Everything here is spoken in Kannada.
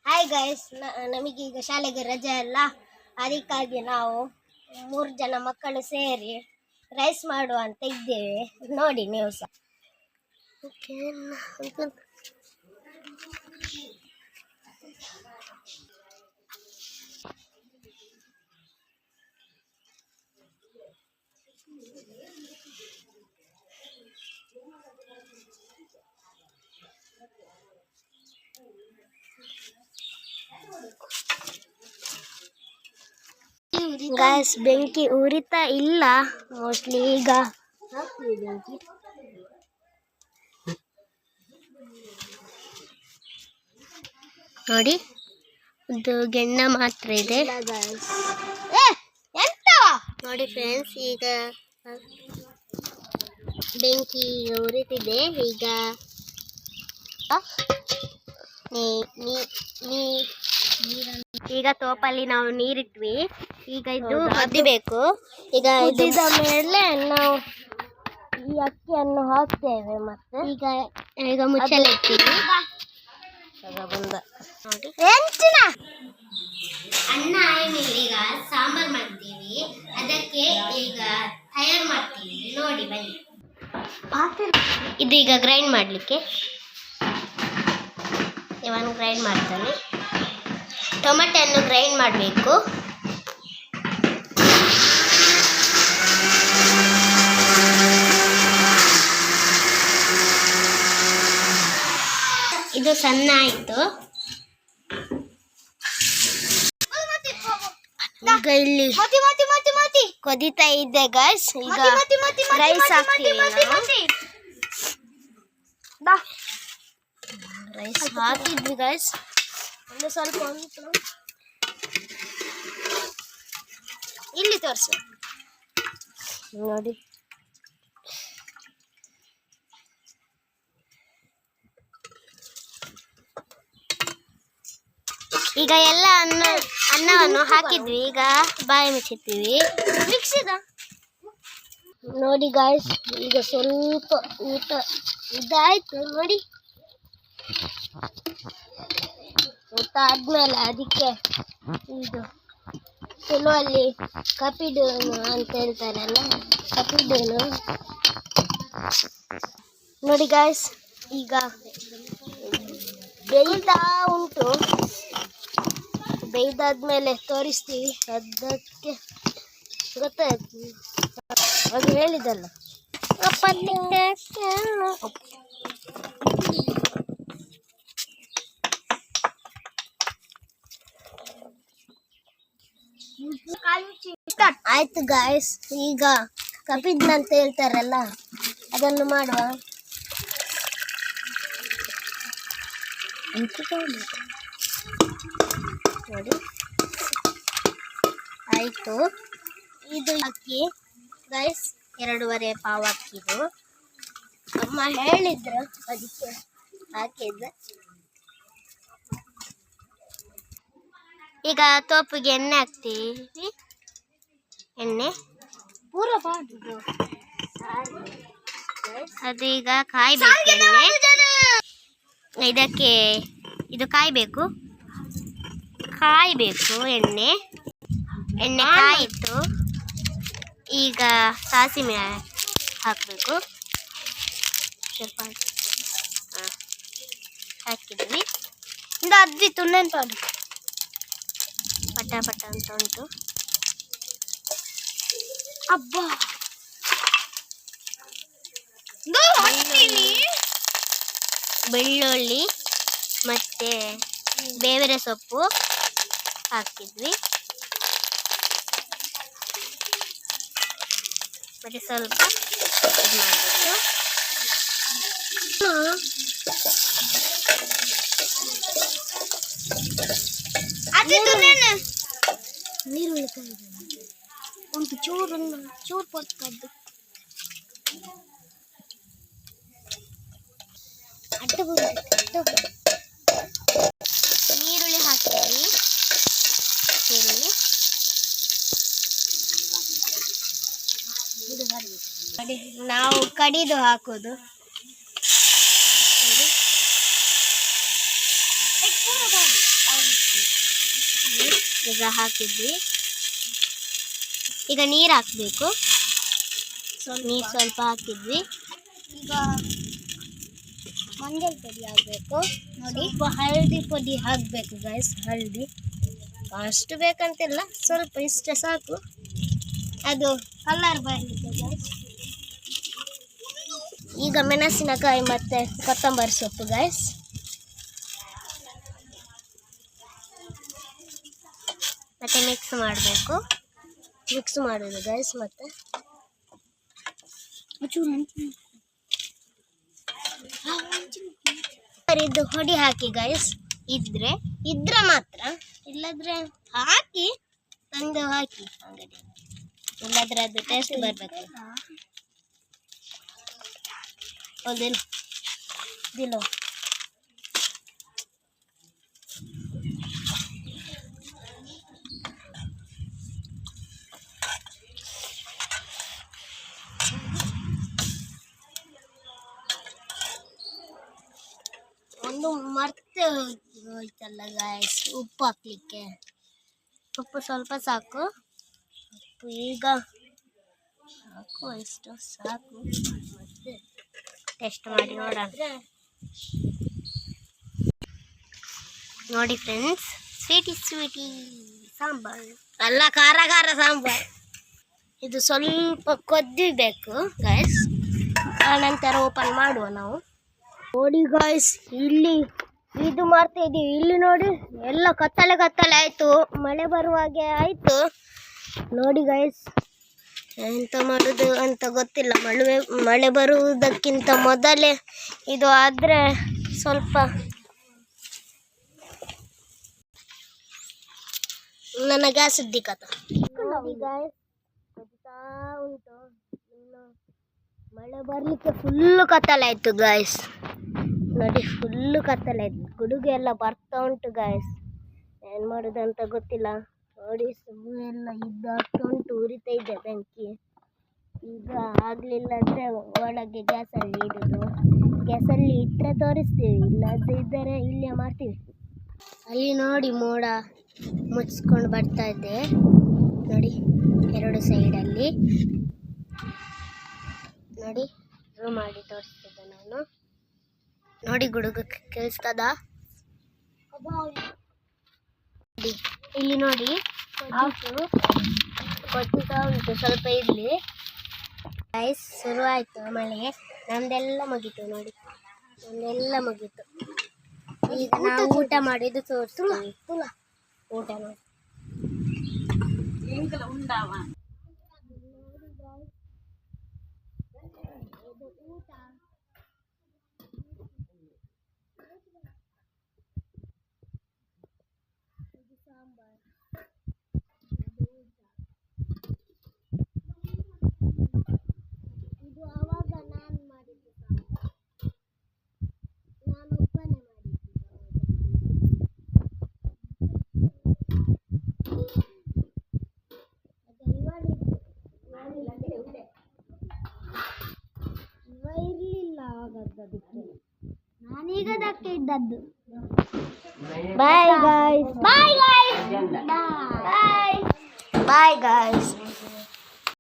ಹಾಯ್ ಗೈಸ್, ನಮಗೀಗ ಶಾಲೆಗೆ ರಜೆ ಅಲ್ಲ, ಅದಕ್ಕಾಗಿ ನಾವು 3 ಜನ ಮಕ್ಕಳು ಸೇರಿ ರೈಸ್ ಮಾಡುವ ಅಂತ ಇದ್ದೇವೆ. ನೋಡಿ ನೀವು ಸಹ. ಗಾಯ್ಸ್, ಬೆಂಕಿ ಉರಿತಾ ಇಲ್ಲ, ಮೋಸ್ಟ್ಲಿ ಈಗ ಬೆಂಕಿ. ನೋಡಿ, ಇದು ಗೆಣ್ಣ ಮಾತ್ರ ಇದೆ. ಎಂತ ನೋಡಿ ಫ್ರೆಂಡ್ಸ್, ಈಗ ಬೆಂಕಿ ಉರಿತಿದೆ. ಈಗ ತೋಪಲ್ಲಿ ನಾವು ನೀರಿಟ್ವಿ. ಈಗ ಇದು ಕುದಿಬೇಕು. ಈಗ ಕುದಿದ ಮೇಲೆ ನಾವು ಈ ಅಕ್ಕಿಯನ್ನು ಹಾಕ್ತೇವೆ. ಮತ್ತೆ ಈಗ ಮುಚ್ಚಲು ಇಡ್ತೀವಿ. ನೋಡಿ, ಅನ್ನ ಆದ್ಮೇಲೆ ಈಗ ಸಾಂಬಾರ್ ಮಾಡ್ತೀವಿ. ಅದಕ್ಕೆ ಈಗ ತಯಾರು ಮಾಡ್ತೀವಿ. ನೋಡಿ ಬನ್ನಿ. ಇದು ಈಗ ಗ್ರೈಂಡ್ ಮಾಡಲಿಕ್ಕೆ ಇವನು ಗ್ರೈಂಡ್ ಮಾಡ್ತಾನೆ. ಟೊಮೆಟೊನ್ನು ಗ್ರೈಂಡ್ ಮಾಡಬೇಕು. ಇದು ಸಣ್ಣ ಆಯಿತು. ಈಗ ಇಲ್ಲಿ ಕೊದಿತಾ ಇದೆ ಗೈಸ್. ಈಗ ರೈಸ್ ಹಾಕ್ತೀವಿ. ರೈಸ್ ಹಾಕಿದ್ವಿ ಗೈಸ್. ಒಂದು ಸ್ವಲ್ಪ ಇಲ್ಲಿ ತೋರಿಸು ನೋಡಿ. ಈಗ ಎಲ್ಲ ಅನ್ನವನ್ನು ಹಾಕಿದ್ವಿ. ಈಗ ಬಾಯಿ ಮುಚ್ಚಿರ್ತೀವಿ. ನೋಡಿ ಗಾಯ್ಸ್, ಈಗ ಸ್ವಲ್ಪ ಊಟ ಇದಾಯ್ತು. ನೋಡಿ, ಊಟ ಆದ್ಮೇಲೆ ಅದಕ್ಕೆ ಇದು ಕೆಲವಲ್ಲಿ ಕಪಿಡೂನು ಅಂತ ಹೇಳ್ತಾರಲ್ಲ, ಕಪಿಡೂನು. ನೋಡಿ ಗಾಯ್ಸ್, ಈಗ ಬೇಯ್ತಾ ಉಂಟು. ಬೇಯ್ದಾದ್ಮೇಲೆ ತೋರಿಸ್ತೀವಿ. ಅದಕ್ಕೆ ಗೊತ್ತಾಯ್ತು, ಅದು ಹೇಳಿದಲ್ಲ. ಆಯ್ತು ಗಾಯ್ಸ್, ಈಗ ಕಪಿದ್ನ ಅಂತ ಹೇಳ್ತಾರಲ್ಲ, ಅದನ್ನು ಮಾಡುವ. ನೋಡಿ, ಆಯ್ತು. ಇದು ಅಕ್ಕಿ ಗೈಸ್, 2.5 ಪಾವ್ ಅಕ್ಕಿದು. ಅಮ್ಮ ಹೇಳಿದ್ರು, ಅದಕ್ಕೆ ಹಾಕಿದ್ದೆ. ಈಗ ತೋಪಿಗೆ ಎಣ್ಣೆ ಹಾಕ್ತೀವಿ. ಎಣ್ಣೆ ಪೂರ ಬಾಡಿದು ಅದು ಈಗ ಕಾಯ್ಬೇಕು. ಎಣ್ಣೆ ಇದಕ್ಕೆ ಇದು ಕಾಯ್ಬೇಕು. ಎಣ್ಣೆ ಕಾಯಿತು. ಈಗ ಸಾಸಿವೆ ಹಾಕಬೇಕು. ಸ್ವಲ್ಪ ಹಾಕಿದ್ವಿ. ಅದ್ದಿ ತುಣ್ಣೆಂತ ಪಟ ಪಟ ಅಂತ ಉಂಟು. ಅಬ್ಬಾ, ಬೆಳ್ಳುಳ್ಳಿ ಮತ್ತೆ ಬೇವಿನ ಸೊಪ್ಪು ಹಾಕಿದ್ವಿ. ಮತ್ತೆ ಸ್ವಲ್ಪ ಇದು ಮಾಡಬೇಕು. ನೀರುಳ್ಳಿ ಒಂದು ಚೂರು ಪೊತ್ಕದ್ದು ನೀರುಳ್ಳಿ ಹಾಕ್ತೀವಿ. ನಾವು ಕಡಿದು ಹಾಕೋದು. ಈಗ ಹಾಕಿದ್ವಿ. ಈಗ ನೀರು ಹಾಕಬೇಕು. ನೀರು ಸ್ವಲ್ಪ ಹಾಕಿದ್ವಿ. ಈಗ ಮಂಗಲ್ ಪುಡಿ ಹಾಕಬೇಕು. ನೋಡಿ, ಹಳದಿ ಪುಡಿ ಹಾಕಬೇಕು ಗೈಸ್. ಹಳದಿ ಅಷ್ಟು ಬೇಕಂತಿಲ್ಲ, ಸ್ವಲ್ಪ ಇಷ್ಟ ಸಾಕು, ಅದು ಕಲರ್ ಬರಲಿಕ್ಕೆ ಗೈಸ್. ಈಗ ಮೆಣಸಿನಕಾಯಿ ಮತ್ತು ಕೊತ್ತಂಬರಿ ಸೊಪ್ಪು ಗೈಸ್. ಮತ್ತೆ ಮಿಕ್ಸ್ ಮಾಡಬೇಕು. ಮಿಕ್ಸ್ ಮಾಡೋದು ಗೈಸ್. ಮತ್ತೆ ಇದು ಹೊಡಿ ಹಾಕಿ ಗೈಸ್. ಇದ್ರೆ ಮಾತ್ರ, ಇಲ್ಲದ್ರೆ ಹಾಕಿ ತಂದು ಹಾಕಿ ಅಂಗಡಿ, ಇಲ್ಲದ್ರೆ ಅದು ಟೇಸ್ಟ್ ಬರ್ಬೇಕು. ದಿನ ಒಂದು ಮರ್ತೆ ಹೋಯ್ತಲ್ಲ ಗಾಯ್ಸ್, ಉಪ್ಪು ಹಾಕ್ಲಿಕ್ಕೆ. ಉಪ್ಪು ಸ್ವಲ್ಪ ಸಾಕು. ಉಪ್ಪು ಈಗ ಸಾಕು, ಎಷ್ಟು ಸಾಕು. ಮತ್ತೆ ಟೆಸ್ಟ್ ಮಾಡಿ ನೋಡೋಣ. ನೋಡಿ ಫ್ರೆಂಡ್ಸ್, ಸ್ವೀಟಿ ಸಾಂಬಾರು ಅಲ್ಲ, ಖಾರ ಸಾಂಬಾರು. ಇದು ಸ್ವಲ್ಪ ಕೊದ್ದಿಬೇಕು ಗಾಯ್ಸ್, ಆನಂತರ ಓಪನ್ ಮಾಡುವ ನಾವು. ನೋಡಿ ಗಾಯ್ಸ್, ಇಲ್ಲಿ ಇದು ಮಾಡ್ತಾ ಇದ್ದೀವಿ. ಇಲ್ಲಿ ನೋಡಿ, ಎಲ್ಲ ಕತ್ತಲೆ ಆಯಿತು, ಮಳೆ ಬರುವಾಗೆ ಆಯಿತು. ನೋಡಿ ಗಾಯ್ಸ್, ಎಂತ ಮಾಡೋದು ಅಂತ ಗೊತ್ತಿಲ್ಲ. ಮಳೆ ಬರುವುದಕ್ಕಿಂತ ಮೊದಲೇ ಇದು ಆದರೆ ಸ್ವಲ್ಪ ನನ್ನ ಗ್ಯಾಸ್ ಕಥ. ನೋಡಿ ಗಾಯ್ಸ್, ಕೊಡ್ತಾ ಉಂಟು. ಇನ್ನು ಮಳೆ ಬರಲಿಕ್ಕೆ ಫುಲ್ಲು ಕತ್ತಲೆ ಆಯಿತು ಗಾಯ್ಸ್. ನೋಡಿ, ಫುಲ್ಲು ಕತ್ತಲೆ ಆಯಿತು. ಗುಡುಗು ಎಲ್ಲ ಬರ್ತಾ ಉಂಟು ಗಾಯ್ಸ್. ಏನು ಮಾಡೋದು ಅಂತ ಗೊತ್ತಿಲ್ಲ. ನೋಡಿ, ಸುಮ್ಮನೆ ಎಲ್ಲ ಇದಾಗ್ತಾ ಉಂಟು, ಉರಿತಾ ಇದೆ ಬೆಂಕಿ. ಈಗ ಆಗಲಿಲ್ಲ ಅಂದರೆ ಒಳಗೆ ಗ್ಯಾಸಲ್ಲಿ ಇಡೋದು. ಗ್ಯಾಸಲ್ಲಿ ಇಟ್ಟರೆ ತೋರಿಸ್ತೀವಿ, ಇಲ್ಲದಿದ್ದರೆ ಇಲ್ಲೇ ಮಾಡ್ತೀವಿ. ಅಲ್ಲಿ ನೋಡಿ, ಮೋಡ ಮುಚ್ಕೊಂಡು ಬರ್ತಾ ಇದೆ ನೋಡಿ, ಎರಡು ಸೈಡಲ್ಲಿ. ನೋಡಿ, ಝೂಮ್ ಮಾಡಿ ತೋರಿಸ್ತಿದ್ದೆ ನಾನು. ನೋಡಿ, ಗುಡುಗು ಕೇಳಿಸ್ತದ. ಇಲ್ಲಿ ನೋಡಿ, ಕೊಡ್ತಾ ಉಂಟು, ಸ್ವಲ್ಪ ಇರಲಿ ಗೈಸ್. ಶುರು ಆಯಿತು ಮಳೆ. ನಮ್ದೆಲ್ಲ ಮುಗೀತು ನೋಡಿ, ನಮ್ದೆಲ್ಲ ಮುಗೀತು. ಈಗ ನಾವು ಊಟ ಮಾಡಿದ್ದು ತೋರಿಸ್ತೀವಿ. ಊಟ ಮಾಡಿ ಊಟ. ಸಾಂಬಾರ್, ಇದು ಆವಾಗ ನಾನು ಮಾಡಿದ್ದು ಸಾಂಬಾರ್. ನಾನು ಒಬ್ಬನೇ ಮಾಡಿದ್ದು. ಇವ ಇರಲಿಲ್ಲ ಆಗದ್ದಕ್ಕೆ, ನಾನೀಗ ಅದಕ್ಕೆ ಇದ್ದದ್ದು. Bye guys. Bye guys. Bye. Bye guys.